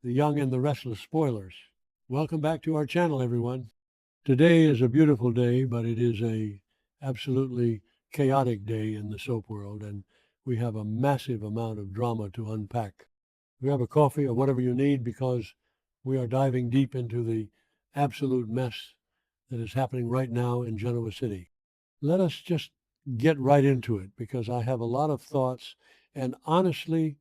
the Young and the Restless spoilers. Welcome back to our channel, everyone. Today is a beautiful day, but it is a absolutely chaotic day in the soap world, and we have a massive amount of drama to unpack. Grab a coffee or whatever you need because we are diving deep into the absolute mess that is happening right now in Genoa City. Let us just get right into it because I have a lot of thoughts, and honestly,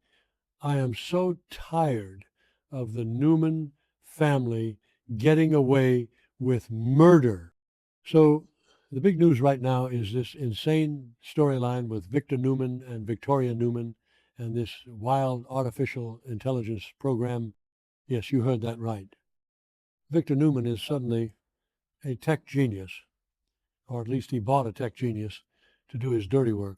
I am so tired of the Newman family getting away with murder. So, the big news right now is this insane storyline with Victor Newman and Victoria Newman and this wild artificial intelligence program. Yes, you heard that right. Victor Newman is suddenly a tech genius, or at least he bought a tech genius to do his dirty work.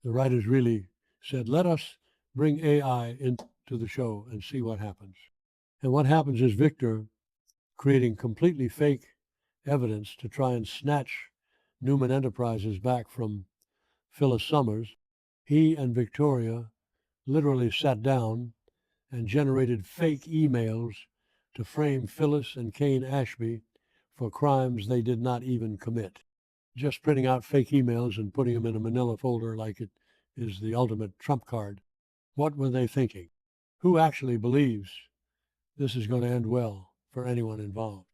The writers really said, let us bring AI into the show and see what happens. And what happens is Victor, creating completely fake evidence to try and snatch Newman Enterprises back from Phyllis Summers, he and Victoria literally sat down and generated fake emails to frame Phyllis and Kane Ashby for crimes they did not even commit. Just printing out fake emails and putting them in a manila folder like it is the ultimate trump card. What were they thinking? Who actually believes this is going to end well for anyone involved?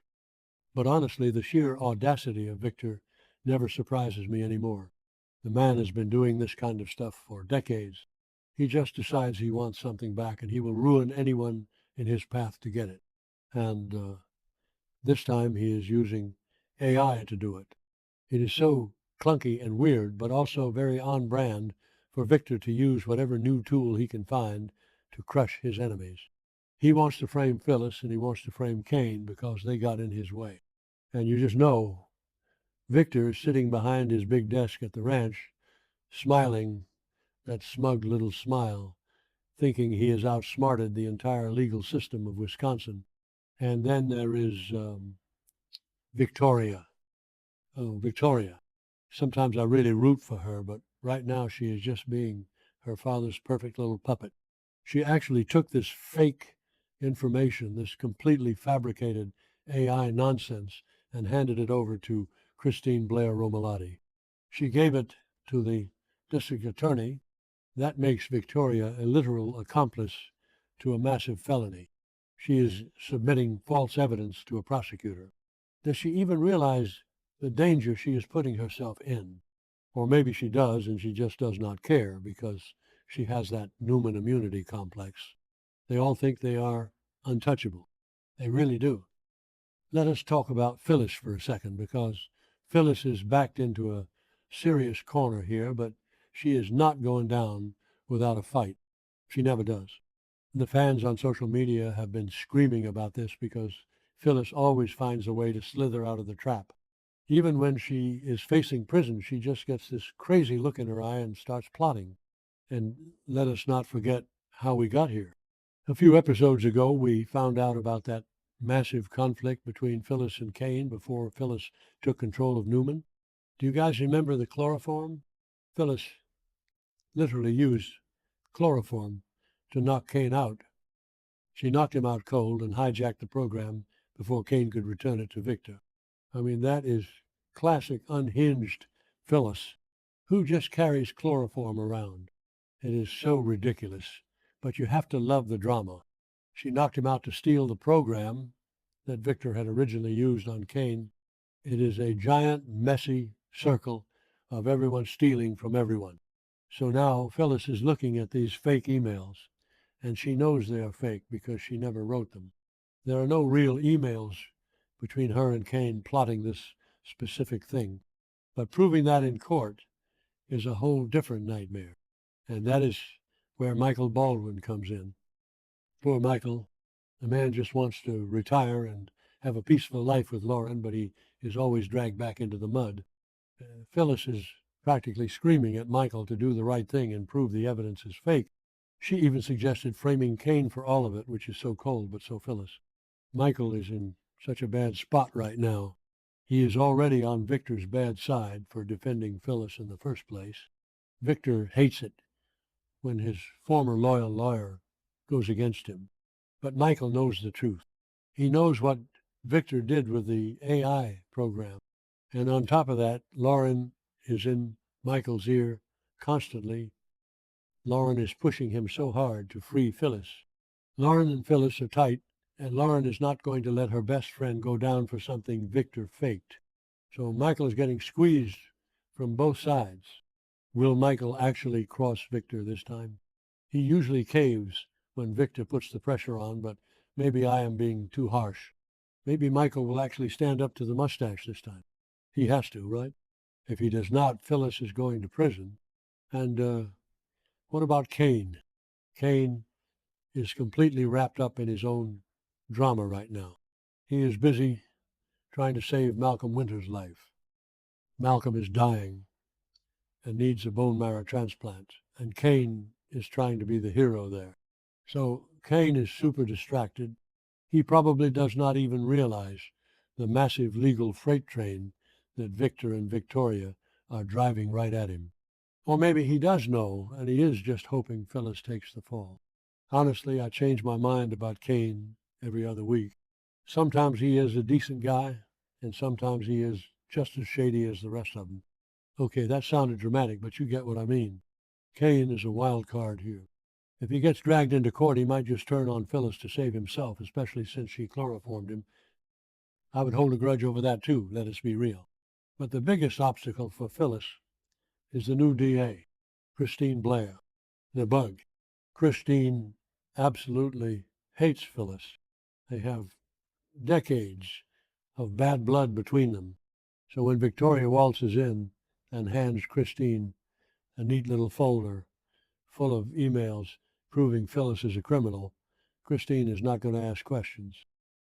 But honestly, the sheer audacity of Victor never surprises me anymore. The man has been doing this kind of stuff for decades. He just decides he wants something back and he will ruin anyone in his path to get it. And this time he is using AI to do it. It is so clunky and weird, but also very on brand for Victor to use whatever new tool he can find to crush his enemies. He wants to frame Phyllis and he wants to frame Kane because they got in his way. And you just know Victor is sitting behind his big desk at the ranch, smiling that smug little smile, thinking he has outsmarted the entire legal system of Wisconsin. And then there is Victoria. Oh, Victoria. Sometimes I really root for her, but right now she is just being her father's perfect little puppet. She actually took this fake information, this completely fabricated AI nonsense, and handed it over to Christine Blair Romalotti. She gave it to the district attorney. That makes Victoria a literal accomplice to a massive felony. She is submitting false evidence to a prosecutor. Does she even realize the danger she is putting herself in? Or maybe she does and she just does not care because she has that Newman immunity complex. They all think they are untouchable. They really do. Let us talk about Phyllis for a second because Phyllis is backed into a serious corner here, but she is not going down without a fight. She never does. The fans on social media have been screaming about this because Phyllis always finds a way to slither out of the trap. Even when she is facing prison, she just gets this crazy look in her eye and starts plotting. And let us not forget how we got here. A few episodes ago, we found out about that massive conflict between Phyllis and Kane before Phyllis took control of Newman. Do you guys remember the chloroform? Phyllis literally used chloroform to knock Kane out. She knocked him out cold and hijacked the program before Kane could return it to Victor. I mean, that is classic unhinged Phyllis, who just carries chloroform around. It is so ridiculous, but you have to love the drama. She knocked him out to steal the program that Victor had originally used on Kane. It is a giant, messy circle of everyone stealing from everyone. So now Phyllis is looking at these fake emails, and she knows they are fake because she never wrote them. There are no real emails between her and Kane plotting this specific thing. But proving that in court is a whole different nightmare. And that is where Michael Baldwin comes in. Poor Michael. The man just wants to retire and have a peaceful life with Lauren, but he is always dragged back into the mud. Phyllis is practically screaming at Michael to do the right thing and prove the evidence is fake. She even suggested framing Kane for all of it, which is so cold but so Phyllis. Michael is in such a bad spot right now. He is already on Victor's bad side for defending Phyllis in the first place. Victor hates it when his former loyal lawyer goes against him. But Michael knows the truth. He knows what Victor did with the AI program. And on top of that, Lauren is in Michael's ear constantly. Lauren is pushing him so hard to free Phyllis. Lauren and Phyllis are tight, and Lauren is not going to let her best friend go down for something Victor faked. So Michael is getting squeezed from both sides. Will Michael actually cross Victor this time? He usually caves when Victor puts the pressure on, but maybe I am being too harsh. Maybe Michael will actually stand up to the mustache this time. He has to, right? If he does not, Phyllis is going to prison. And what about Kane? Kane is completely wrapped up in his own drama right now. He is busy trying to save Malcolm Winter's life. Malcolm is dying and needs a bone marrow transplant, and Kane is trying to be the hero there. So Kane is super distracted. He probably does not even realize the massive legal freight train that Victor and Victoria are driving right at him. Or maybe he does know, and he is just hoping Phyllis takes the fall. Honestly, I change my mind about Kane every other week. Sometimes he is a decent guy, and sometimes he is just as shady as the rest of them. Okay, that sounded dramatic, but you get what I mean. Kane is a wild card here. If he gets dragged into court, he might just turn on Phyllis to save himself, especially since she chloroformed him. I would hold a grudge over that too, let us be real. But the biggest obstacle for Phyllis is the new DA, Christine Blair, the bug. Christine absolutely hates Phyllis. They have decades of bad blood between them. So when Victoria waltzes in and hands Christine a neat little folder full of emails proving Phyllis is a criminal, Christine is not going to ask questions.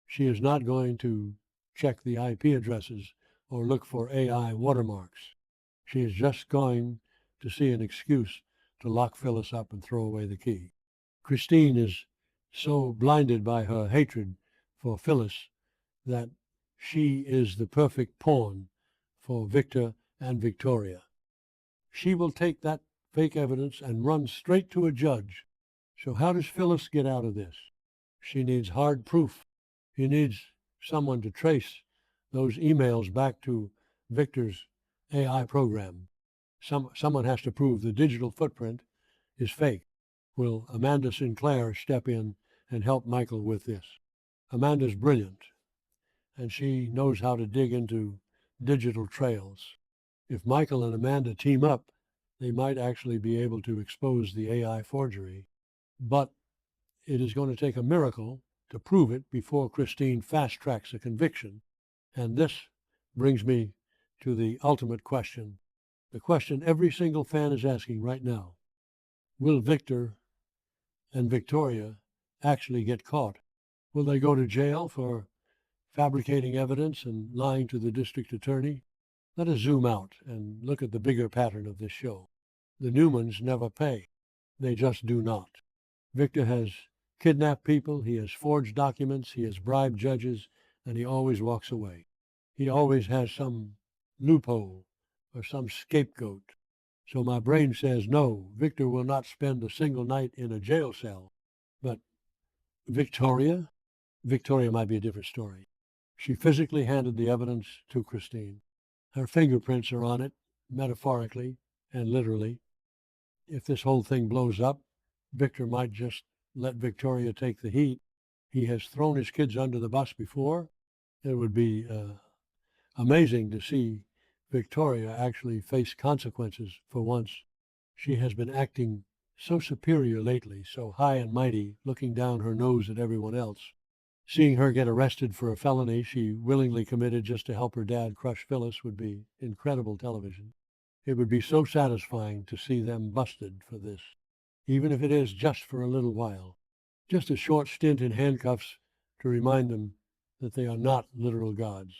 She is not going to check the IP addresses or look for AI watermarks. She is just going to see an excuse to lock Phyllis up and throw away the key. Christine is so blinded by her hatred for Phyllis that she is the perfect pawn for Victor and Victoria. She will take that fake evidence and run straight to a judge. So how does Phyllis get out of this? She needs hard proof. She needs someone to trace those emails back to Victor's AI program. Someone has to prove the digital footprint is fake. Will Amanda Sinclair step in and help Michael with this? Amanda's brilliant, and she knows how to dig into digital trails. If Michael and Amanda team up, they might actually be able to expose the AI forgery. But it is going to take a miracle to prove it before Christine fast-tracks a conviction. And this brings me to the ultimate question, the question every single fan is asking right now. Will Victor and Victoria actually get caught? Will they go to jail for fabricating evidence and lying to the district attorney? Let us zoom out and look at the bigger pattern of this show. The Newmans never pay. They just do not. Victor has kidnapped people, he has forged documents, he has bribed judges, and he always walks away. He always has some loophole or some scapegoat. So my brain says, no, Victor will not spend a single night in a jail cell. But Victoria might be a different story. She physically handed the evidence to Christine. Her fingerprints are on it, metaphorically and literally. If this whole thing blows up, Victor might just let Victoria take the heat. He has thrown his kids under the bus before. It would be amazing to see Victoria actually face consequences for once. She has been acting so superior lately, so high and mighty, looking down her nose at everyone else. Seeing her get arrested for a felony she willingly committed just to help her dad crush Phyllis would be incredible television. It would be so satisfying to see them busted for this, even if it is just for a little while. Just a short stint in handcuffs to remind them that they are not literal gods.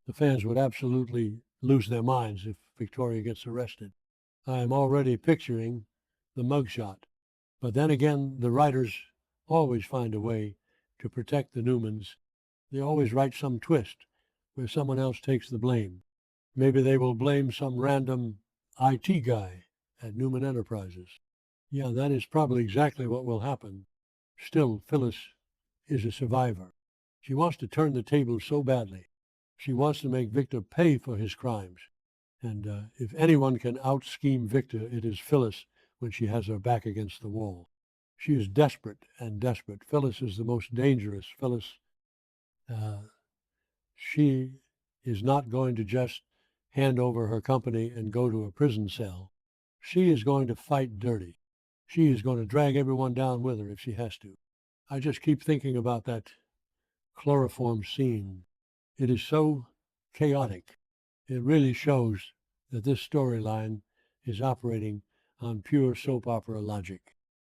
The fans would absolutely lose their minds if Victoria gets arrested. I am already picturing the mugshot. But then again, the writers always find a way to protect the Newmans. They always write some twist where someone else takes the blame. Maybe they will blame some random IT guy at Newman Enterprises. Yeah, that is probably exactly what will happen. Still, Phyllis is a survivor. She wants to turn the tables so badly. She wants to make Victor pay for his crimes. And if anyone can out-scheme Victor, it is Phyllis when she has her back against the wall. She is desperate and desperate. Phyllis is the most dangerous. Phyllis, uh, she is not going to just hand over her company and go to a prison cell. She is going to fight dirty. She is going to drag everyone down with her if she has to. I just keep thinking about that chloroform scene. It is so chaotic. It really shows that this storyline is operating on pure soap opera logic.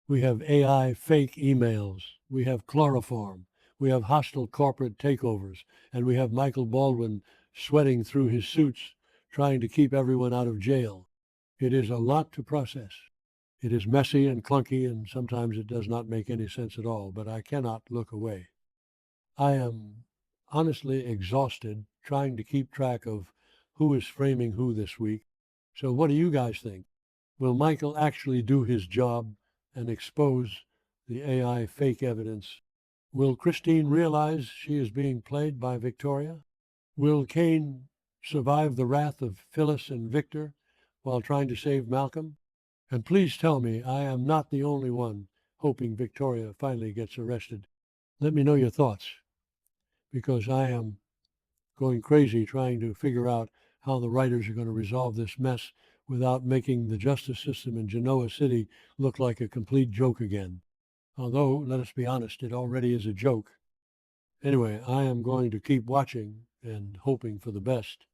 We have AI fake emails. We have chloroform. We have hostile corporate takeovers. And we have Michael Baldwin sweating through his suits, trying to keep everyone out of jail. It is a lot to process. It is messy and clunky, and sometimes it does not make any sense at all, but I cannot look away. I am honestly exhausted trying to keep track of who is framing who this week. So what do you guys think? Will Michael actually do his job and expose the AI fake evidence? Will Christine realize she is being played by Victoria? Will Kane survive the wrath of Phyllis and Victor while trying to save Malcolm? And please tell me I am not the only one hoping Victoria finally gets arrested. Let me know your thoughts, because I am going crazy trying to figure out how the writers are going to resolve this mess without making the justice system in Genoa City look like a complete joke again. Although, let us be honest, it already is a joke. Anyway, I am going to keep watching and hoping for the best.